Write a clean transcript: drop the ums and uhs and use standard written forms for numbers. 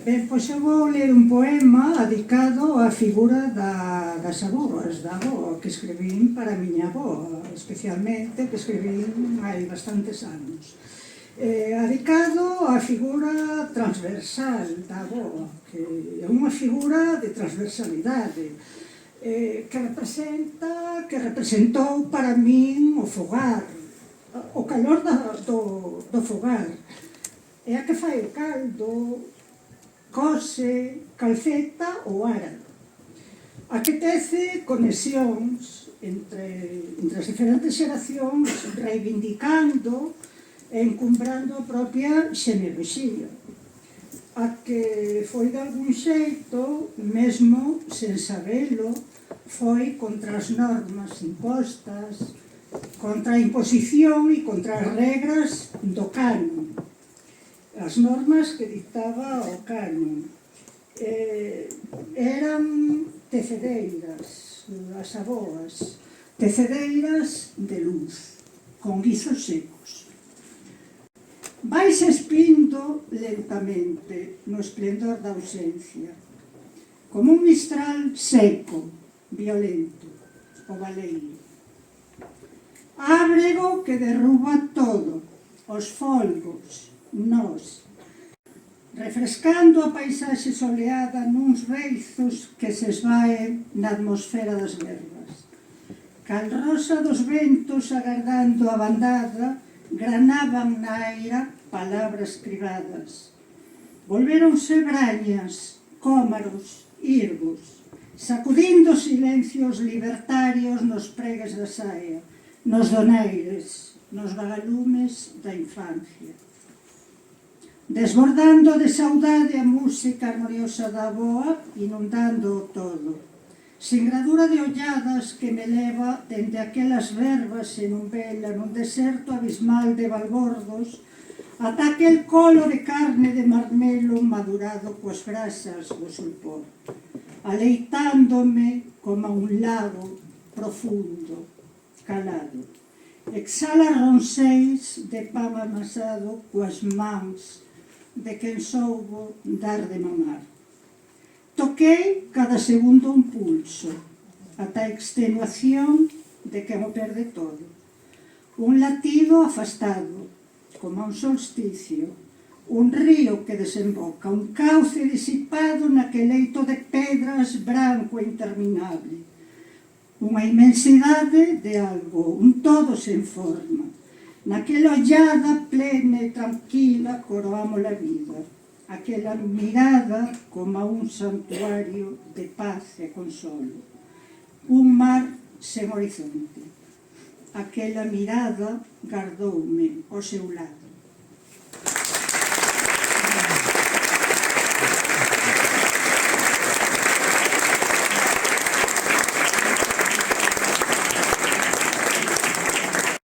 Ben, pois eu vou ler un poema dedicado á figura das avoas, da avoa, que escribín para a miña avoa, especialmente, que escribín hai bastantes anos. Dedicado á figura transversal da avoa, que é unha figura de transversalidade, que representou para min o fogar, o calor do fogar. É a que fai o caldo, cose, calceta ou ara. A que tece conexións entre as diferentes xeracións, reivindicando e encumbrando a propia xenealoxía. A que foi de algún xeito, mesmo sen sabelo, foi contra as normas impostas, contra a imposición e contra as regras do canon. As normas que dictaba o canon. Eran tecedeiras, as avoas, tecedeiras de luz, con guizos secos. Vais espindo lentamente no esplendor da ausencia, como un mistral seco, violento, o baleiro. Ábrego que derruba todo, os folgos, nós, refrescando a paisaxe soleada nuns reizos que se esvaen na atmosfera das verbas. Cal rosa dos ventos agardando a bandada, granaban na aira palabras cribadas. Volvéronse brañas, cómaros, irgos, sacudindo silencios libertarios nos pregues da saia, nos doneires, nos vagalumes da infancia. Desbordando de saudade a música armoniosa da avoa, inundando o todo. Sin gradura de olladas que me leva dende aquelas verbas en un vela nun deserto abismal de balbordos, ata aquel colo de carne de marmelo madurado coas brasas do sulpor, aleitándome como un lago profundo, calado. Exhala ronseis de pan amasado coas mans de quen soubo dar de mamar. Toquei cada segundo un pulso, ata a extenuación de quen o perde todo. Un latido afastado, como un solsticio, un río que desemboca, un cauce disipado naquele leito de pedras branco e interminable. Unha inmensidade de algo, un todo sen forma. Naquela ollada plena e tranquila coroamos a vida. Aquela mirada como un santuario de paz e consolo. Un mar sen horizonte. Aquela mirada gardoume ao seu lado.